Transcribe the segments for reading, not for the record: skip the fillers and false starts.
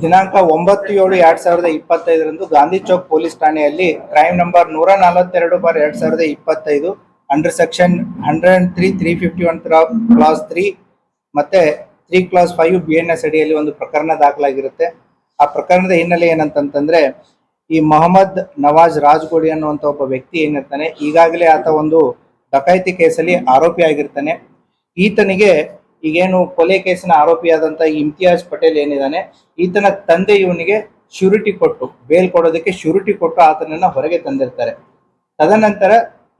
ದಿನಾಂಕ 9/7/2025 ಗಾಂಧಿ ಚೌಕ್ ಪೊಲೀಸ್ ಠಾಣೆಯಲ್ಲಿ crime number 142/2025 under section 103, 351 class 3 ಮತ್ತೆ 3 ಕ್ಲಾಸ್ 5 BNS ಅಡಿಯಲ್ಲಿ ಒಂದು ಪ್ರಕರಣ ದಾಖಲಾಗಿರುತ್ತೆ. ಆ ಪ್ರಕರಣದ ಹಿನ್ನೆಲೆ ಏನಂತಂದ್ರೆ, ಈ ಮೊಹಮ್ಮದ್ ನವಾಜ್ ರಾಜ್ಗೋಡಿ ಅನ್ನುವಂತ ಒಬ್ಬ ವ್ಯಕ್ತಿ ಏನಿರ್ತಾನೆ, ಈಗಾಗಲೇ ಆತ ಒಂದು ಡಕಾಯಿತಿ ಕೇಸಲ್ಲಿ ಆರೋಪಿ ಆಗಿರ್ತಾನೆ. ಈತನಿಗೆ ಈಗೇನು ಕೊಲೆ ಕೇಸಿನ ಆರೋಪಿಯಾದಂತ ಇಮ್ತಿಯಾಜ್ ಪಟೇಲ್ ಏನಿದ್ದಾನೆ, ಈತನ ತಂದೆ ಇವನಿಗೆ ಶ್ಯೂರಿಟಿ ಕೊಟ್ಟು, ಬೇಲ್ ಕೊಡೋದಕ್ಕೆ ಶ್ಯೂರಿಟಿ ಕೊಟ್ಟು ಆತನನ್ನ ಹೊರಗೆ ತಂದಿರ್ತಾರೆ. ತದನಂತರ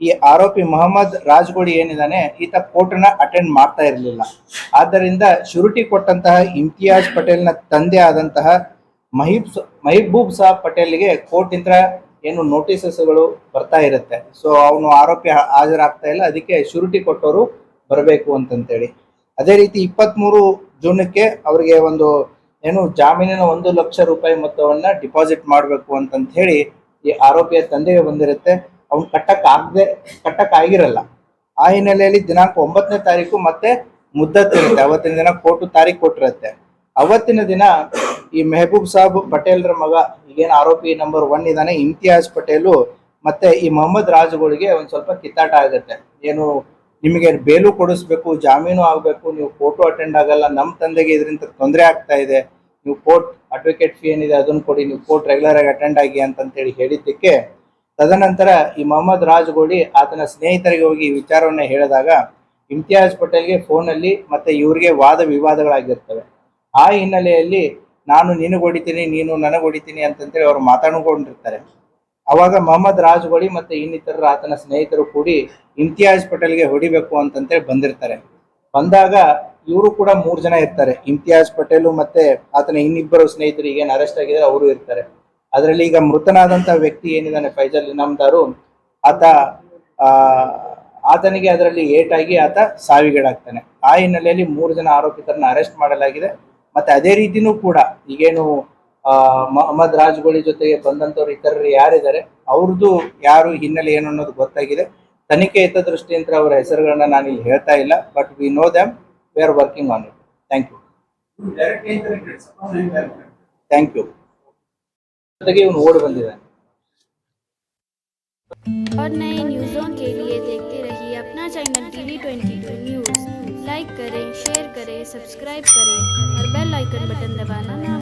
ಈ ಆರೋಪಿ ಮೊಹಮ್ಮದ್ ರಾಜ್ಗೋಡಿ ಏನಿದ್ದಾನೆ, ಈತ ಕೋರ್ಟ್ನ ಅಟೆಂಡ್ ಮಾಡ್ತಾ ಇರಲಿಲ್ಲ. ಆದ್ದರಿಂದ ಶ್ಯೂರಿಟಿ ಕೊಟ್ಟಂತಹ ಇಮ್ತಿಯಾಜ್ ಪಟೇಲ್ನ ತಂದೆ ಆದಂತಹ ಮಹಿಬೂಬ್ ಸಾಬ್ ಪಟೇಲ್ಗೆ ಕೋರ್ಟ್ ಇಂದ ಏನು ನೋಟಿಸಸ್ಗಳು ಬರ್ತಾ ಇರುತ್ತೆ. ಸೊ ಅವನು ಆರೋಪಿ ಹಾಜರಾಗ್ತಾ ಇಲ್ಲ, ಅದಕ್ಕೆ ಶ್ಯೂರಿಟಿ ಕೊಟ್ಟವರು ಬರಬೇಕು ಅಂತಂತೇಳಿ. ಅದೇ ರೀತಿ 23 ಜೂನ್ಗೆ ಅವರಿಗೆ ಒಂದು ಏನು ಜಾಮೀನಿನ 1 ಲಕ್ಷ ರೂಪಾಯಿ ಮೊತ್ತವನ್ನ ಡಿಪಾಸಿಟ್ ಮಾಡಬೇಕು ಅಂತಂತ ಹೇಳಿ ಈ ಆರೋಪಿಯ ತಂದೆಗೆ ಬಂದಿರುತ್ತೆ. ಅವ್ನು ಕಟ್ಟಕ್ ಆಗಿರಲ್ಲ. ಆ ಹಿನ್ನೆಲೆಯಲ್ಲಿ ದಿನಾಂಕ 9ನೇ ತಾರೀಕು ಮತ್ತೆ ಮುದ್ದತ್ತಿರುತ್ತೆ. ಅವತ್ತಿನ ದಿನ ಕೋರ್ಟ್ ತಾರೀಕು ಕೊಟ್ಟಿರುತ್ತೆ. ಅವತ್ತಿನ ದಿನ ಈ ಮೆಹಬೂಬ್ ಸಾಬ್ ಪಟೇಲ್ರ ಮಗ, ಈಗೇನು ಆರೋಪಿ ನಂಬರ್ 1 ಇದ್ದಾನೆ ಇಮ್ತಿಯಾಜ್ ಪಟೇಲು, ಮತ್ತೆ ಈ ಮೊಹಮ್ಮದ್ ರಾಜ್ಗೋಳಿಗೆ ಒಂದ್ ಸ್ವಲ್ಪ ಕಿತ್ತಾಟ ಆಗುತ್ತೆ. ಏನು ನಿಮಗೆ ಬೇಲು ಕೊಡಿಸ್ಬೇಕು, ಜಾಮೀನು ಆಗ್ಬೇಕು, ನೀವು ಕೋರ್ಟು ಅಟೆಂಡ್ ಆಗಲ್ಲ, ನಮ್ಮ ತಂದೆಗೆ ಇದರಿಂದ ತೊಂದರೆ ಆಗ್ತಾ ಇದೆ, ನೀವು ಕೋರ್ಟ್ ಅಡ್ವೊಕೇಟ್ ಫೀ ಏನಿದೆ ಅದನ್ನು ಕೊಡಿ, ನೀವು ಕೋರ್ಟ್ ರೆಗ್ಯುಲರ್ ಆಗಿ ಅಟೆಂಡ್ ಆಗಿ ಅಂತಂತೇಳಿ ಹೇಳಿದ್ದಕ್ಕೆ ತದನಂತರ ಈ ಮೊಹಮ್ಮದ್ ರಾಜ್ಗೋಡಿ ಆತನ ಸ್ನೇಹಿತರಿಗೆ ಹೋಗಿ ಈ ವಿಚಾರವನ್ನ ಹೇಳಿದಾಗ ಇಮ್ತಿಯಾಜ್ ಪಟೇಲ್ಗೆ ಫೋನಲ್ಲಿ ಮತ್ತೆ ಇವ್ರಿಗೆ ವಾದ ವಿವಾದಗಳಾಗಿರ್ತವೆ. ಆ ಹಿನ್ನೆಲೆಯಲ್ಲಿ ನಾನು ನಿನಗೆ ಹೊಡಿತೀನಿ, ನೀನು ನನಗೆ ಹೊಡಿತೀನಿ ಅಂತಂತೇಳಿ ಅವರು ಮಾತಾಡ್ಕೊಂಡಿರ್ತಾರೆ. ಅವಾಗ ಮೊಹಮ್ಮದ್ ರಾಜ್ಗೋಡಿ ಮತ್ತೆ ಇನ್ನಿತರ ಆತನ ಸ್ನೇಹಿತರು ಕೂಡಿ ಇಮ್ತಿಯಾಜ್ ಪಟೇಲ್ಗೆ ಹೊಡಿಬೇಕು ಅಂತಂತೇಳಿ ಬಂದಿರ್ತಾರೆ. ಬಂದಾಗ ಇವರು ಕೂಡ 3 ಜನ ಇರ್ತಾರೆ. ಇಮ್ತಿಯಾಜ್ ಪಟೇಲು ಮತ್ತೆ ಆತನ ಇನ್ನಿಬ್ಬರು ಸ್ನೇಹಿತರು ಈಗೇನು ಅರೆಸ್ಟ್ ಆಗಿದ್ದಾರೆ ಅವರು ಇರ್ತಾರೆ. ಅದರಲ್ಲಿ ಈಗ ಮೃತನಾದಂತಹ ವ್ಯಕ್ತಿ ಏನಿದ್ದಾನೆ ಫೈಜಲ್ ಇನಾಮ್ದಾರು, ಆತನಿಗೆ ಅದರಲ್ಲಿ ಏಟಾಗಿ ಆತ ಸಾವಿಗೀಡಾಗ್ತಾನೆ. ಆ ಹಿನ್ನೆಲೆಯಲ್ಲಿ 3 ಜನ ಆರೋಪಿತರನ್ನ ಅರೆಸ್ಟ್ ಮಾಡಲಾಗಿದೆ. ಮತ್ತೆ ಅದೇ ರೀತಿನೂ ಕೂಡ ಈಗೇನು ಮೊಹಮ್ಮದ್ ರಾಜ್ಗೋಳಿ ಜೊತೆಗೆ ಬಂದಂತವ್ರು ಇತರರು ಯಾರಿದ್ದಾರೆ ಅವ್ರದ್ದು ಯಾರು ಹಿನ್ನೆಲೆ ಏನು ಅನ್ನೋದು ಗೊತ್ತಾಗಿದೆ. ತನಿಖೆ ಹಿತದೃಷ್ಟಿಯಿಂದ ಅವರ ಹೆಸರುಗಳನ್ನ ನಾನು ಇಲ್ಲಿ ಹೇಳ್ತಾ ಇಲ್ಲ, but we know them, we are working on it. Thank you. Thank you. ಜೊತೆಗೆ ಇವನು ಓಡಿ ಬಂದಿದ್ದಾನೆ. और नए न्यूज़ों के लिए देखते रहिए अपना चैनल TV22 न्यूज़। लाइक करें, शेयर करें, सब्सक्राइब करें और बेल आइकन बटन दबाना ना